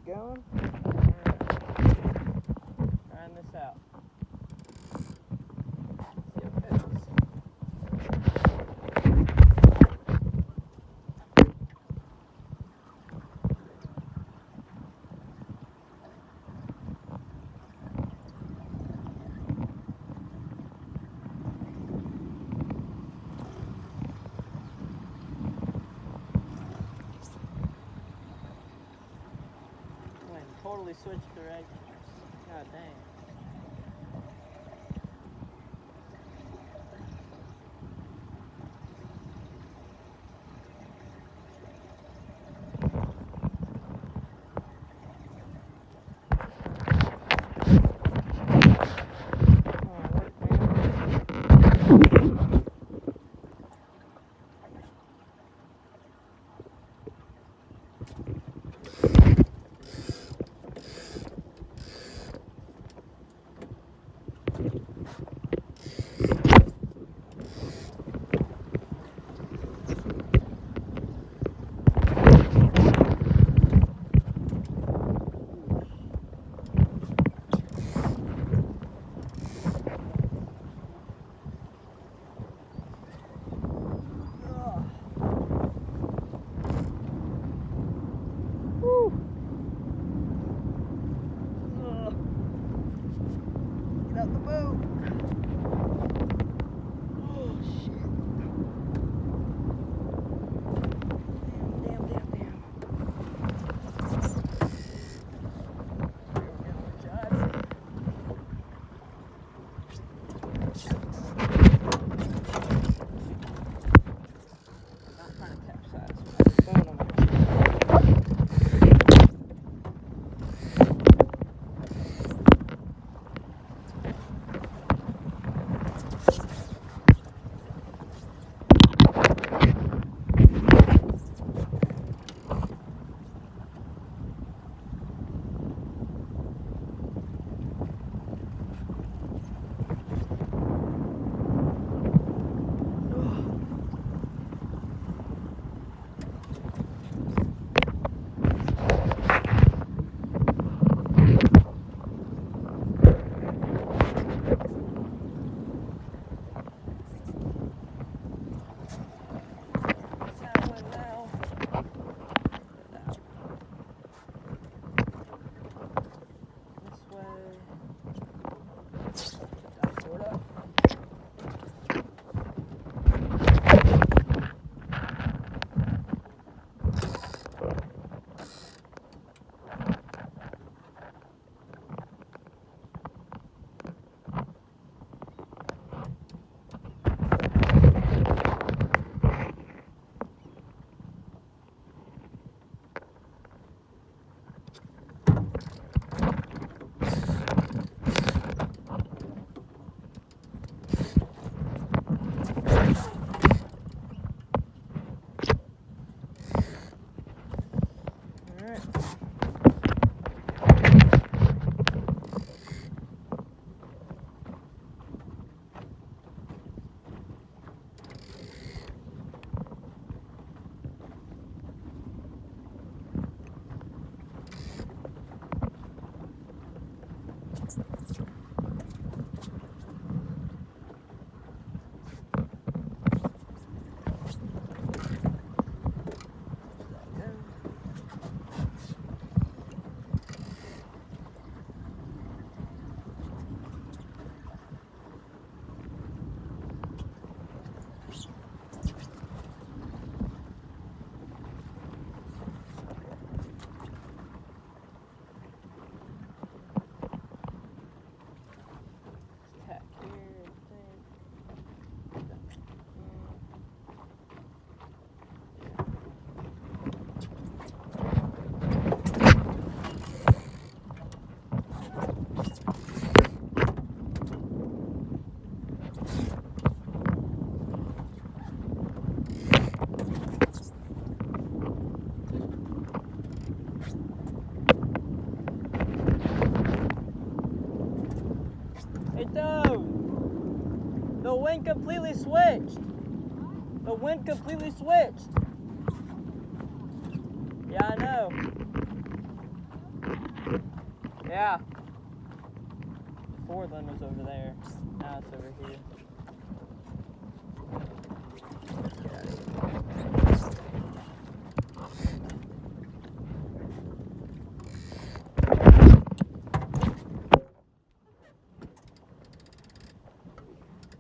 it going. Trying this out. See how it goes. Totally switched directions. God dang. Get out the boat. Oh shit. Damn. Not trying to capsize with my phone on my The wind completely switched. The wind completely switched. Yeah, I know. Yeah. Before then was over there. Now it's over here.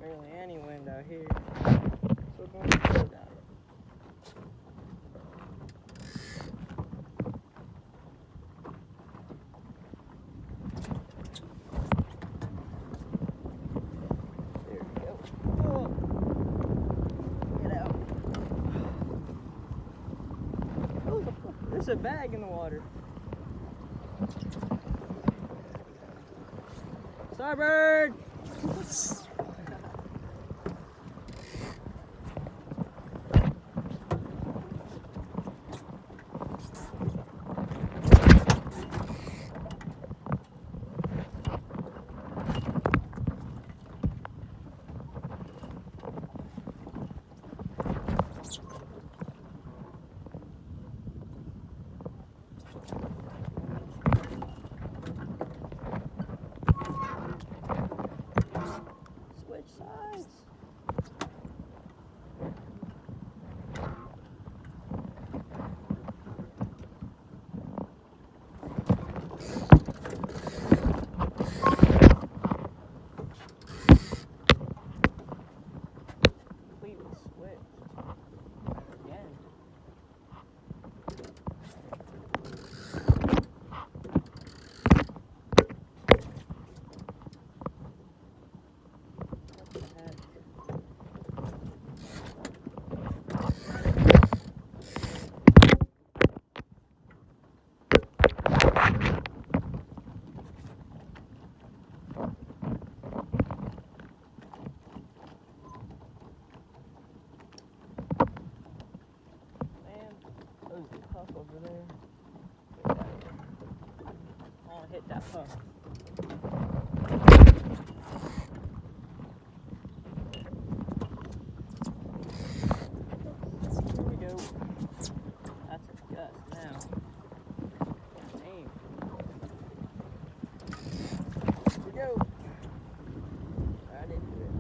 Barely any wind out here. So going to slow down. There's a bag in the water. Starboard! Switch sides. Completely switched. Again. What the heck? Man, there's a puff over there. Get out of here. I want to hit that puff. Here we go. That's a gust now. Aim. Here we go. Right into it.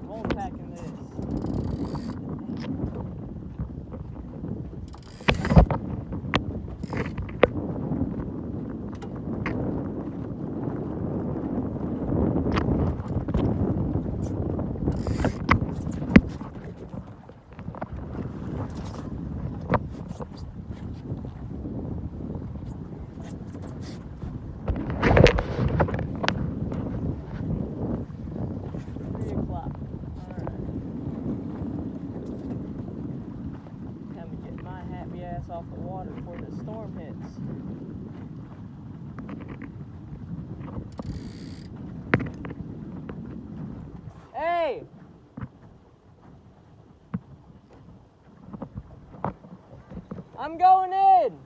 Won't pack in this. Off the water before the storm hits. Hey! I'm going in!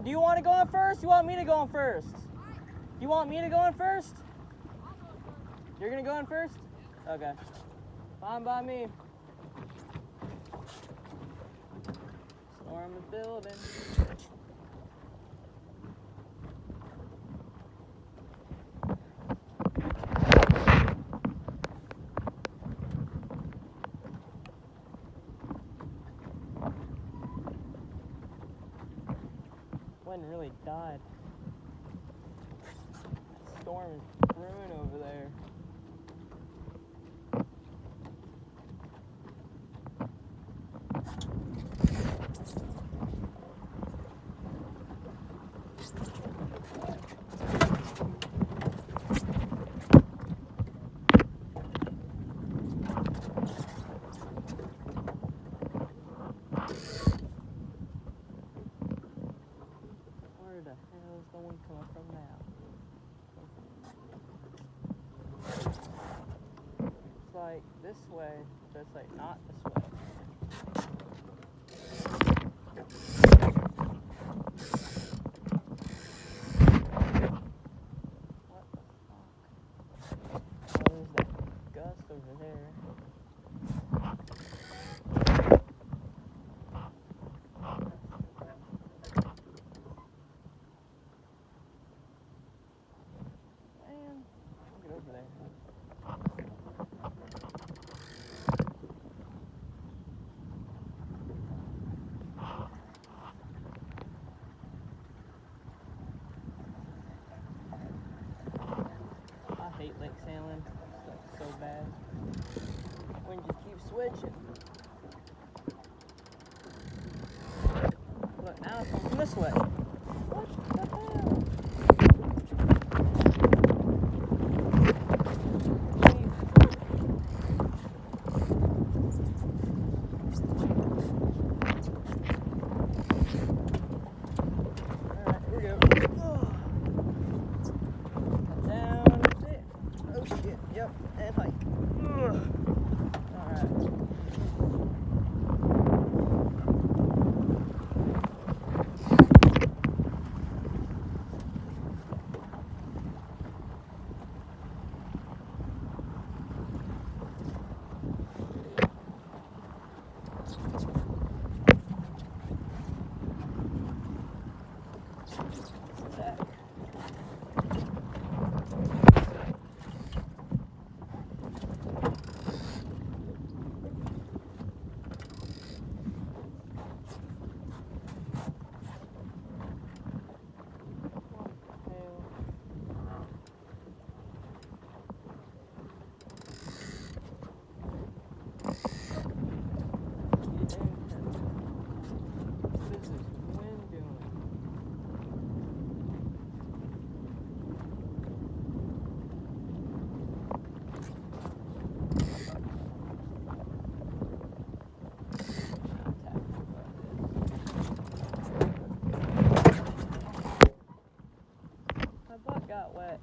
Do you want to go in first? You want me to go in first? You want me to go in first? You're gonna go in first? Okay. Fine by me. Storm is building. Wind really died. storm is brewing over there. Where the hell is the wind coming from now? It's like this way, but it's like not this way. What the fuck? Oh, there's that gust over there. Man, I'll get over there. I hate lake sailing. It's so bad. Wind just keeps switching. Look, now it's coming from this way. What the hell? Alright, here we go. Down, sit. Oh shit, yep, and hike. Alright. Back. What is this wind doing? My butt got wet.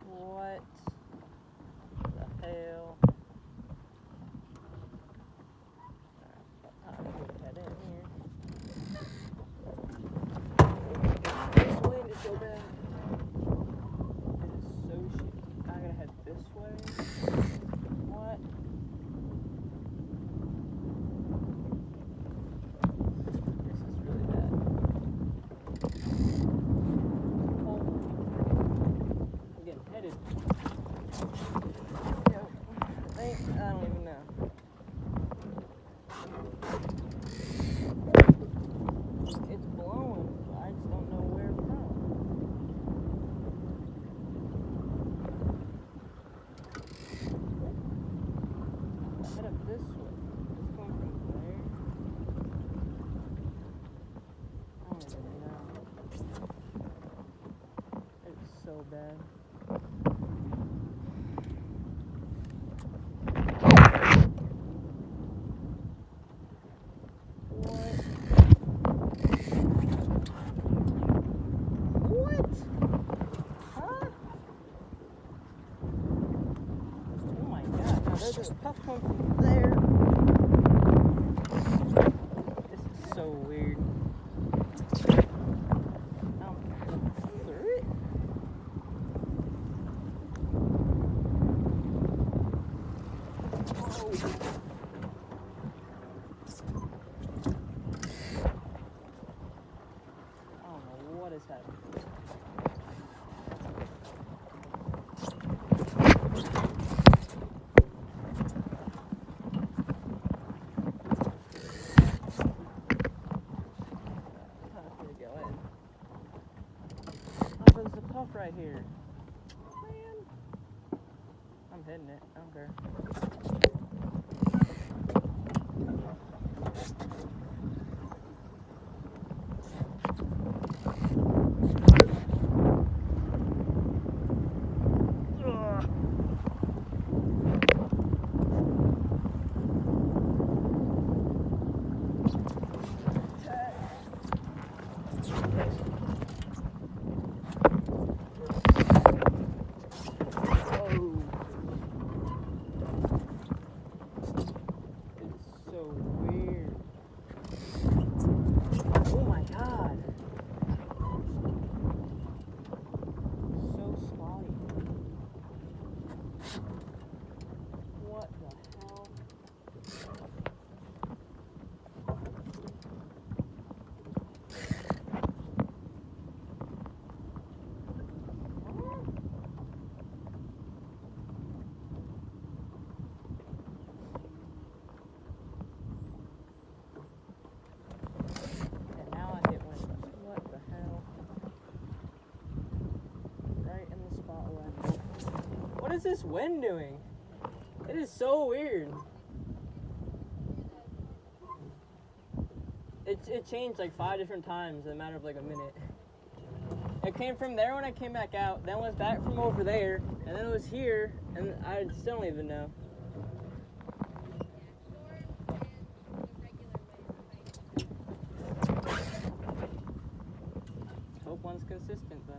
What the hell? Alright, put that in here. This wind is so bad. It is so shit. I gotta head this way. What? This is really bad. I'm getting headed. Yep. I don't even know. It's blowing, but I just don't know where from. I head up this way. It's coming from there. I don't even know. It's so bad. What? Huh? Oh my god, now there's a puff coming from there. This is so weird. side. Oh, there's a puff right here. Man. I'm hitting it. I don't care. What is this wind doing? It is so weird. It changed like 5 different times in a matter of like a minute. It came from there when I came back out, then was back from over there, and then it was here, and I still don't even know. Hope one's consistent then.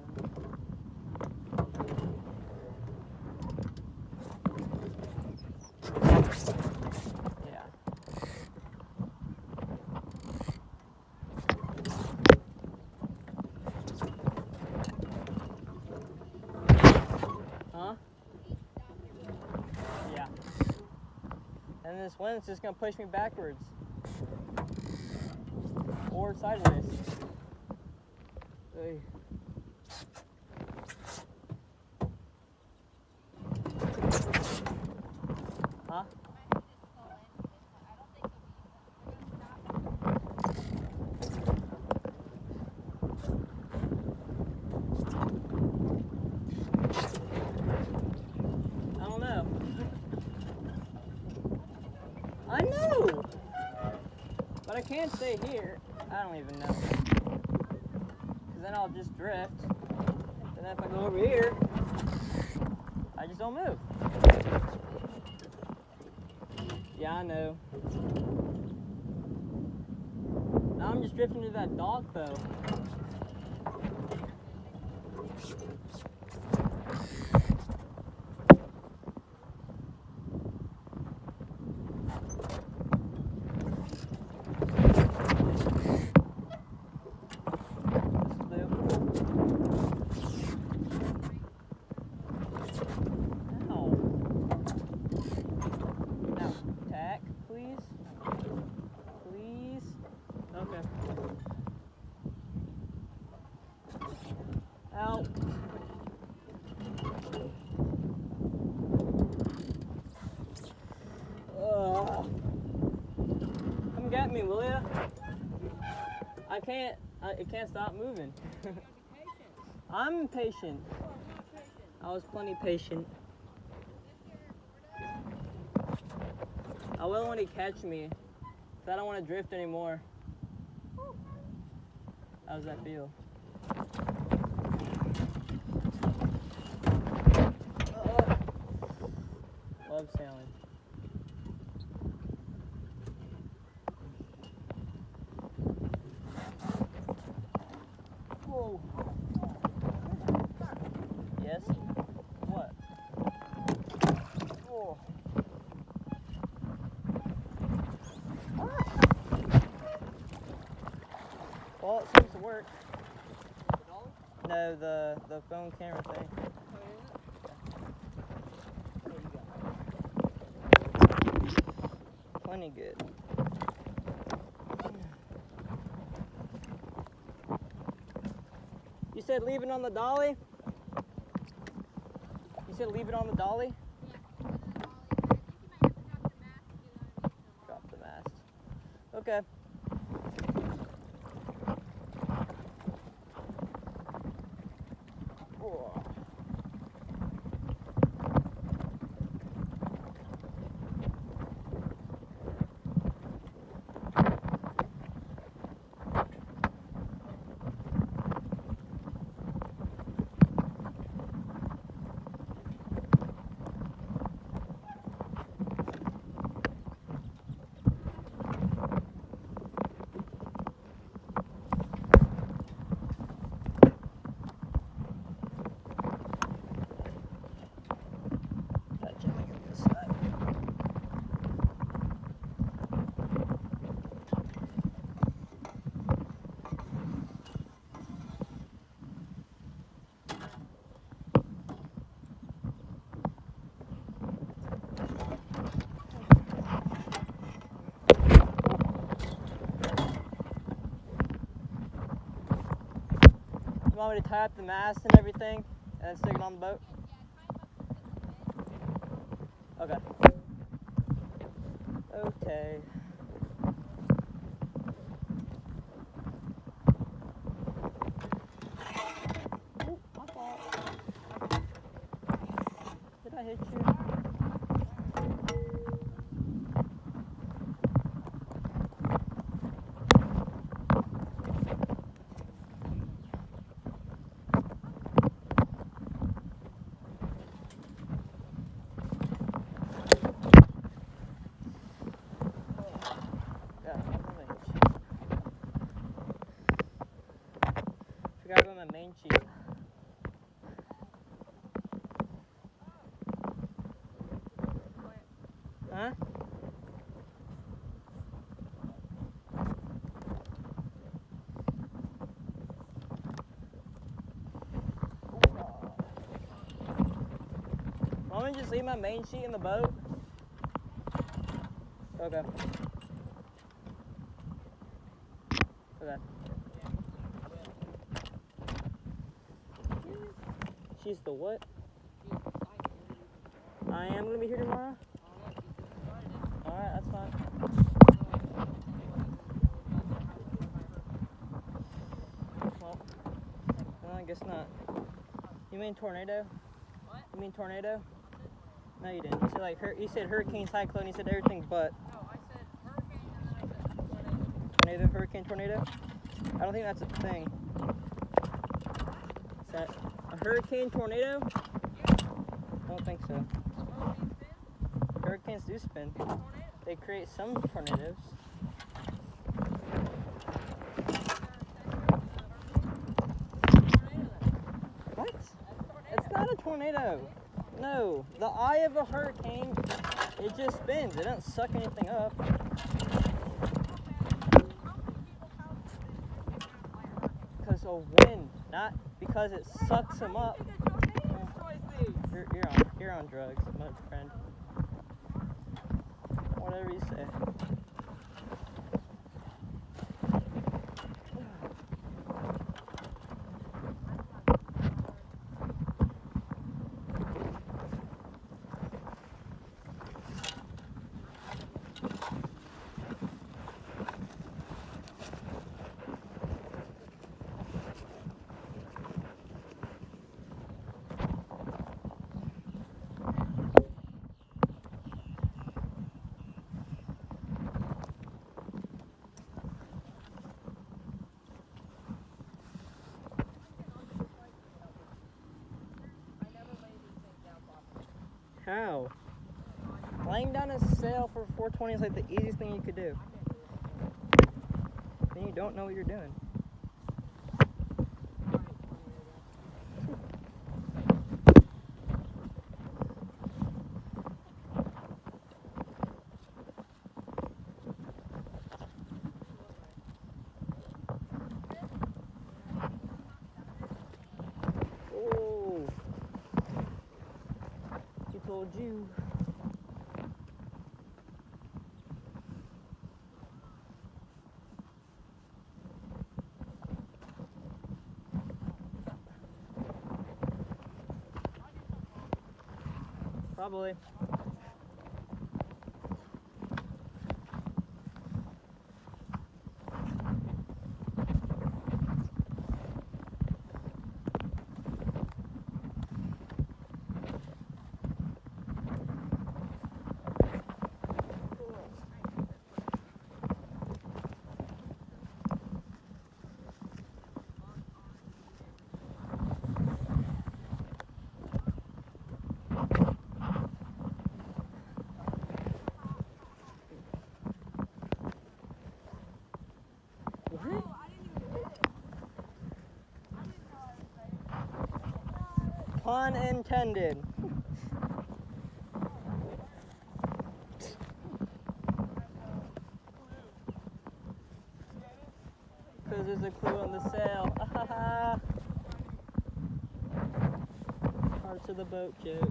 And this wind's just gonna push me backwards or sideways. Hey. Huh? I don't know. I know! But I can't stay here. I don't even know. Because then I'll just drift. And then if I go over here, I just don't move. Yeah, I know. Now I'm just drifting to that dock though. Out. Come get me, will ya? It can't stop moving. I'm patient. I was plenty patient. I will when he catch me, because I don't want to drift anymore. How does that feel? Love sailing. Whoa. Yes? What? Oh. Well, it seems to work. No, the phone camera thing. Plenty good. You said leave it on the dolly? You said leave it on the dolly? Drop the mast. Okay. Oh. You want me to tie up the mast and everything and then stick it on the boat? Okay. Okay. Ooh, my fault. Did I hit you? Forgot about my main sheet. Huh? Want me to just leave my main sheet in the boat? Okay. Okay. She's the what? I am gonna be here tomorrow? Alright, that's fine. Well, I guess not. You mean tornado? What? You mean tornado? No, you didn't. You said like you said hurricane, cyclone. You said everything but. No, I said hurricane and then I said tornado. Tornado, hurricane, tornado. I don't think that's a thing. Is that a hurricane, tornado? Yeah. I don't think so. Hurricanes do spin. They create some tornadoes. What? It's not a tornado. No, the eye of a hurricane, it just spins. It doesn't suck anything up. Because of wind, not because it sucks them up. You're on drugs, my friend. Whatever you say. How? Laying down a sail for 420 is like the easiest thing you could do. Then you don't know what you're doing. Oh, she told you. Probably. What? Pun intended. Because there's a clue on the sail. Parts of the boat jokes.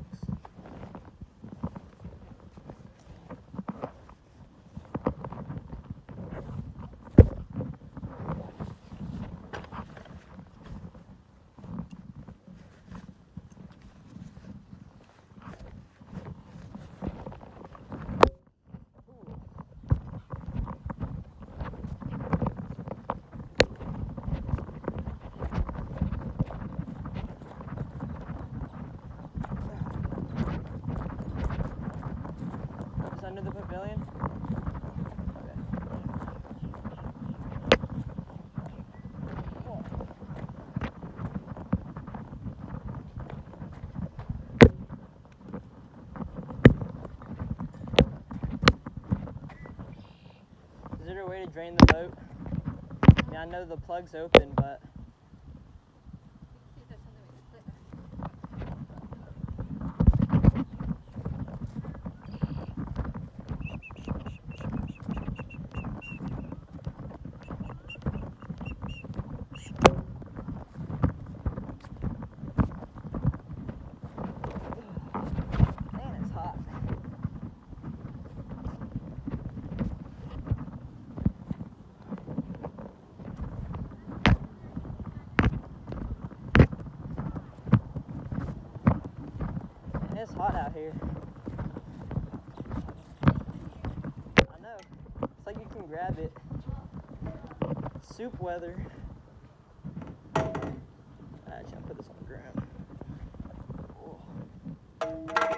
Is under the pavilion? Okay. Cool. Is there a way to drain the boat? I mean, I know the plug's open, but See if there's something we can split. man, it's hot. Man, it's hot out here. I know. It's like you can grab it. Soup weather. Actually, I'll put this on the ground. Oh.